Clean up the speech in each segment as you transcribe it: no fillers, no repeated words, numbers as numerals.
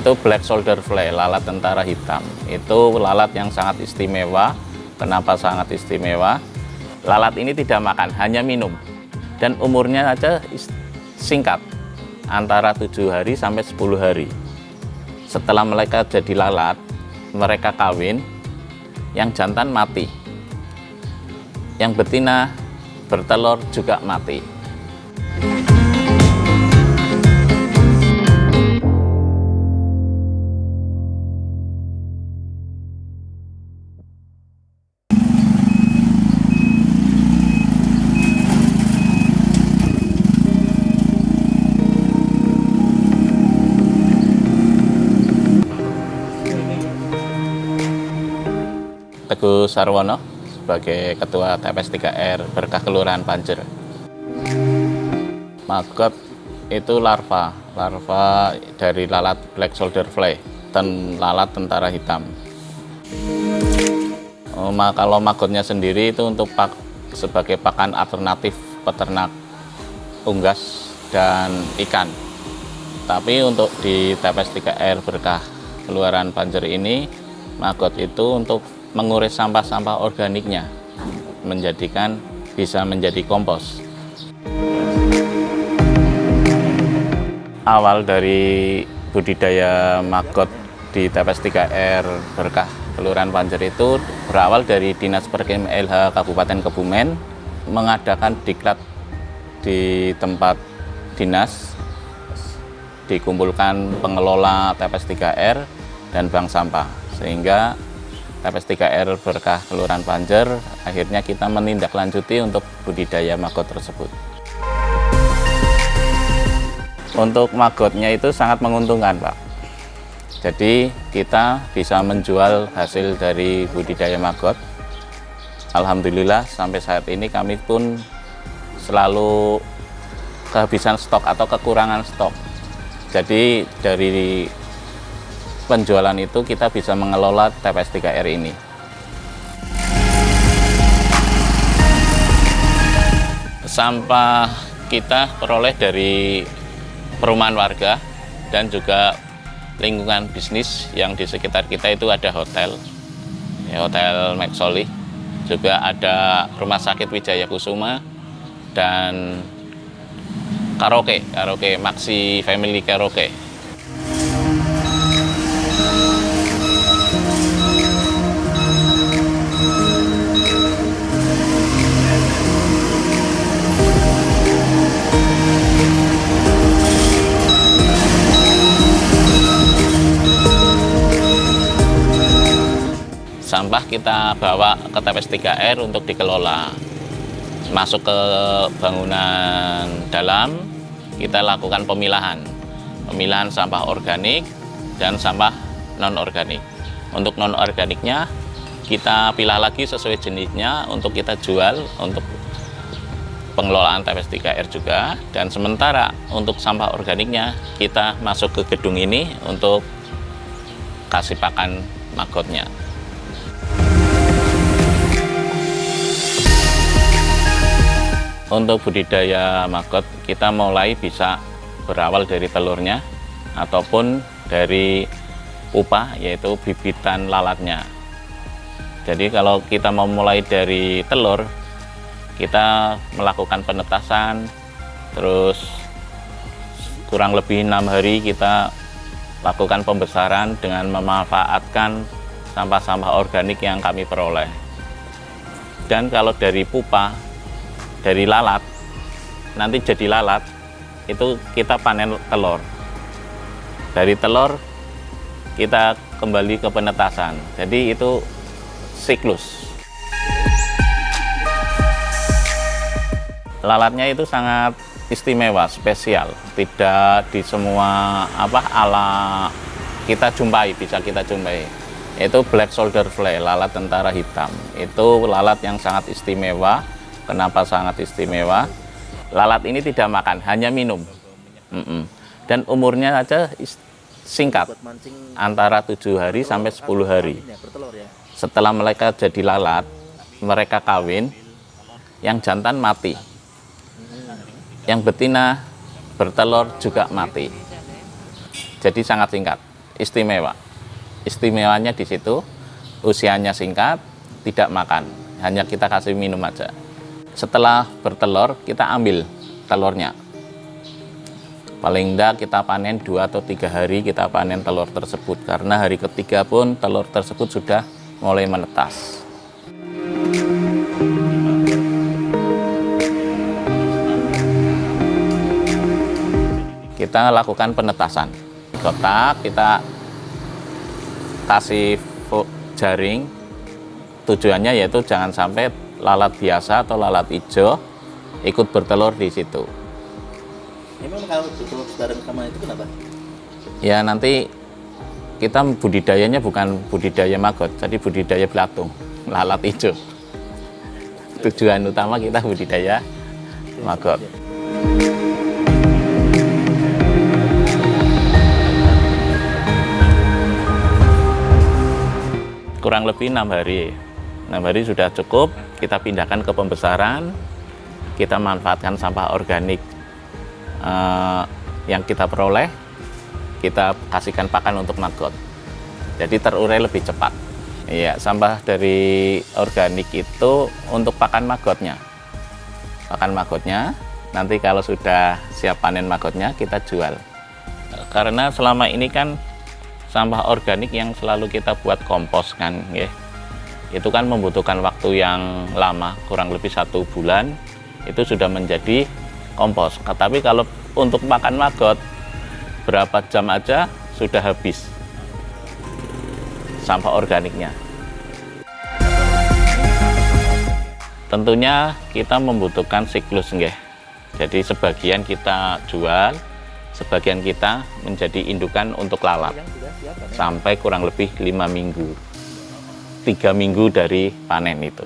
Itu black soldier fly, lalat tentara hitam. Itu lalat yang sangat istimewa. Kenapa sangat istimewa? Lalat ini tidak makan, hanya minum. Dan umurnya saja singkat, antara 7 hari sampai 10 hari. Setelah mereka jadi lalat, mereka kawin, yang jantan mati. Yang betina bertelur juga mati. Teguh Sarwono sebagai Ketua TPS 3R Berkah Kelurahan Panjer. Maggot itu larva dari lalat black soldier fly dan lalat tentara hitam. Kalau maggotnya sendiri itu untuk sebagai pakan alternatif peternak unggas dan ikan. Tapi untuk di TPS 3R Berkah Kelurahan Panjer ini, maggot itu untuk mengurai sampah-sampah organiknya, bisa menjadi kompos. Awal dari budidaya maggot di TPS 3R Berkah Kelurahan Panjer itu berawal dari Dinas Perkem LH Kabupaten Kebumen mengadakan diklat di tempat dinas, dikumpulkan pengelola TPS 3R dan bank sampah, sehingga TPS 3R Berkah Kelurahan Panjer akhirnya kita menindaklanjuti untuk budidaya maggot tersebut. Untuk maggotnya itu sangat menguntungkan, Pak. Jadi kita bisa menjual hasil dari budidaya maggot. Alhamdulillah sampai saat ini kami pun selalu kehabisan stok atau kekurangan stok. Jadi dari penjualan itu kita bisa mengelola TPS 3R ini. Sampah kita peroleh dari perumahan warga dan juga lingkungan bisnis yang di sekitar kita. Itu ada hotel, Hotel Maxoli, juga ada Rumah Sakit Wijaya Kusuma dan karaoke Maxi Family Karaoke. Sampah kita bawa ke TPS 3R untuk dikelola. Masuk ke bangunan dalam, kita lakukan pemilahan sampah organik dan sampah non-organik. Untuk non-organiknya kita pilah lagi sesuai jenisnya untuk kita jual untuk pengelolaan TPS 3R juga. Dan sementara untuk sampah organiknya kita masuk ke gedung ini untuk kasih pakan maggotnya. Untuk budidaya maggot kita mulai bisa berawal dari telurnya ataupun dari pupa, yaitu bibitan lalatnya. Jadi kalau kita mau mulai dari telur, kita melakukan penetasan, terus kurang lebih 6 hari kita lakukan pembesaran dengan memanfaatkan sampah-sampah organik yang kami peroleh. Dan kalau dari pupa, dari lalat, nanti jadi lalat, itu kita panen telur. Dari telur kita kembali ke penetasan. Jadi itu siklus. Lalatnya itu sangat istimewa, spesial. Tidak di semua ala kita jumpai, bisa kita jumpai. Itu black soldier fly, lalat tentara hitam. Itu lalat yang sangat istimewa. Kenapa sangat istimewa? Lalat ini tidak makan, hanya minum. Dan umurnya saja singkat, antara 7 hari sampai 10 hari. Setelah mereka jadi lalat, mereka kawin, yang jantan mati. Yang betina bertelur juga mati. Jadi sangat singkat. istimewa. Istimewanya di situ, usianya singkat, tidak makan, hanya kita kasih minum aja. Setelah bertelur, kita ambil telurnya. Paling enggak kita panen 2 atau 3 hari kita panen telur tersebut, karena hari ketiga pun telur tersebut sudah mulai menetas. Kita lakukan penetasan. Kotak kita kasih jaring, tujuannya yaitu jangan sampai lalat biasa atau lalat hijau ikut bertelur di situ. Emang kalau bertelur bareng sama itu kenapa? Ya nanti kita budidayanya bukan budidaya maggot, jadi budidaya belatung, lalat hijau. Tujuan utama kita budidaya maggot. Kurang lebih 6 hari. 6 hari sudah cukup, kita pindahkan ke pembesaran, kita manfaatkan sampah organik yang kita peroleh, kita kasihkan pakan untuk maggot. Jadi terurai lebih cepat. Iya, sampah dari organik itu untuk pakan maggotnya. Pakan maggotnya, nanti kalau sudah siap panen maggotnya, kita jual. Karena selama ini kan sampah organik yang selalu kita buat kompos kan, ya. Itu kan membutuhkan waktu yang lama, kurang lebih 1 bulan, itu sudah menjadi kompos. Tapi kalau untuk makan maggot, berapa jam aja sudah habis sampah organiknya. Tentunya kita membutuhkan siklus, nggih. Jadi sebagian kita jual, sebagian kita menjadi indukan untuk lalat sampai kurang lebih 5 minggu, 3 minggu dari panen itu.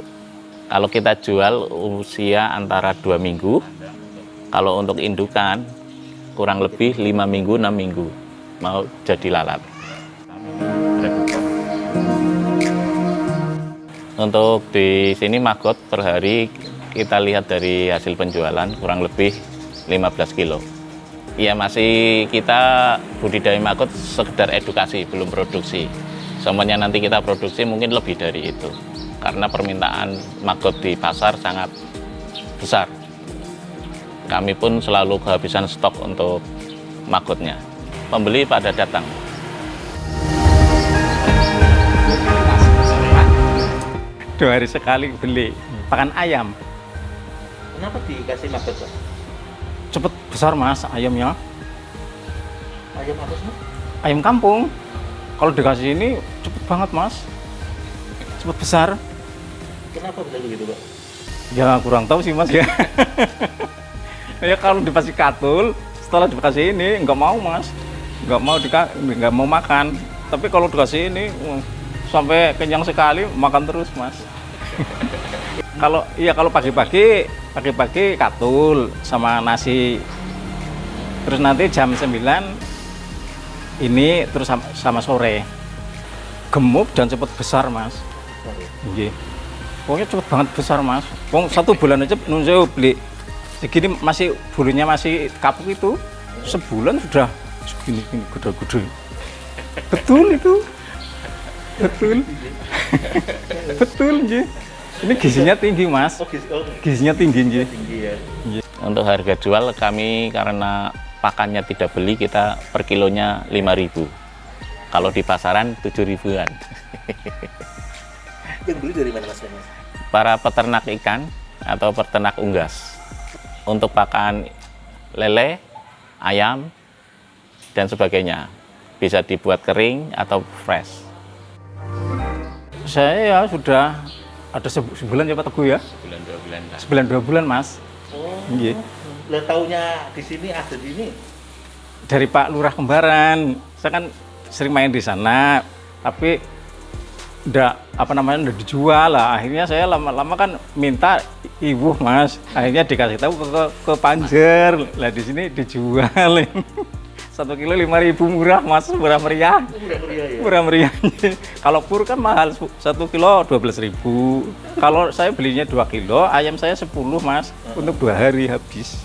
Kalau kita jual usia antara 2 minggu, kalau untuk indukan kurang lebih 5 minggu, 6 minggu mau jadi lalat. Untuk di sini maggot per hari kita lihat dari hasil penjualan kurang lebih 15 kilo. Ya masih kita budidaya maggot sekedar edukasi, belum produksi. Semuanya nanti kita produksi mungkin lebih dari itu. Karena permintaan maggot di pasar sangat besar. Kami pun selalu kehabisan stok untuk maggotnya. Pembeli pada datang. Dua hari sekali beli pakan ayam. Kenapa dikasih maggot, Pak? Cepet besar mas ayamnya. Ayam apa sih? Ayam kampung. Kalau dikasih ini cepet banget mas. Cepet besar. Kenapa bisa begitu, Pak? Ya kurang tahu sih mas ya. Ya kalau dikasih katul, setelah dikasih ini nggak mau mas. Nggak mau makan. Tapi kalau dikasih ini sampai kenyang sekali makan terus mas. Kalau pagi-pagi katul sama nasi. Terus nanti jam 9 ini terus sama sore. Gemuk dan cepet besar mas. Iya. Pokoknya cepet banget besar mas. Pokoknya 1 bulan aja nunjuk beli. Segini masih bulunya masih kapuk itu. Sebulan sudah segini gede-gede. Betul itu. Betul. Betul nji. Ini gizinya tinggi mas. Gizinya tinggi nji. Untuk harga jual kami karena pakannya tidak beli, kita per kilonya 5.000. Kalau di pasaran 7.000-an. Yang beli dari mana mas? Para peternak ikan atau peternak unggas. Untuk pakan lele, ayam, dan sebagainya. Bisa dibuat kering atau fresh. Saya ya sudah ada sebulan ya Pak Teguh ya. Sebulan 2 bulan. Sebulan 2 bulan mas. Oh. Iya. Lah taunya di sini ada di ini. Dari Pak Lurah Kembaran. Saya kan sering main di sana, tapi udah udah dijual lah. Akhirnya saya lama-lama kan minta ibu mas. Akhirnya dikasih tahu ke Panjer. Lah di sini dijual. 1 kilo 5.000 murah mas, murah meriah. Murah meriah ya. Murah meriah. Kalau pur kan mahal, 1 kilo 12.000. Kalau saya belinya 2 kilo, ayam saya 10 mas, untuk 2 hari habis.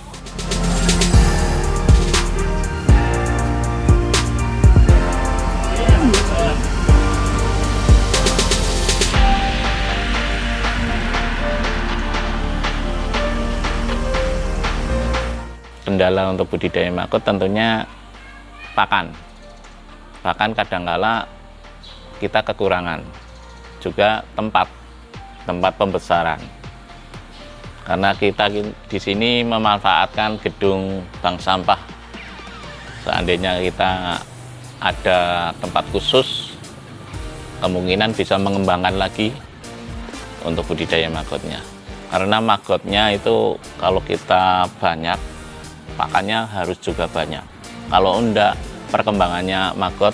kendala untuk budidaya maggot tentunya pakan. Pakan kadangkala kita kekurangan. Juga tempat pembesaran. Karena kita di sini memanfaatkan gedung bank sampah. Seandainya kita ada tempat khusus, kemungkinan bisa mengembangkan lagi untuk budidaya maggotnya. Karena maggotnya itu kalau kita banyak, pakannya harus juga banyak. Kalau enggak, perkembangannya maggot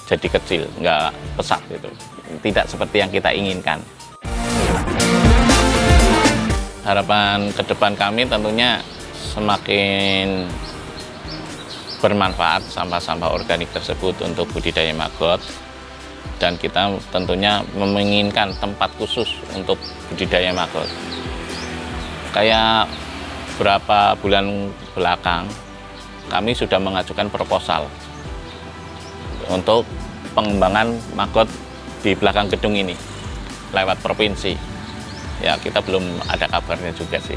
jadi kecil, enggak pesat gitu. Tidak seperti yang kita inginkan. Harapan ke depan kami tentunya semakin bermanfaat sampah-sampah organik tersebut untuk budidaya maggot, dan kita tentunya menginginkan tempat khusus untuk budidaya maggot. Kayak beberapa bulan belakang kami sudah mengajukan proposal untuk pengembangan maggot di belakang gedung ini lewat provinsi. Ya, kita belum ada kabarnya juga sih.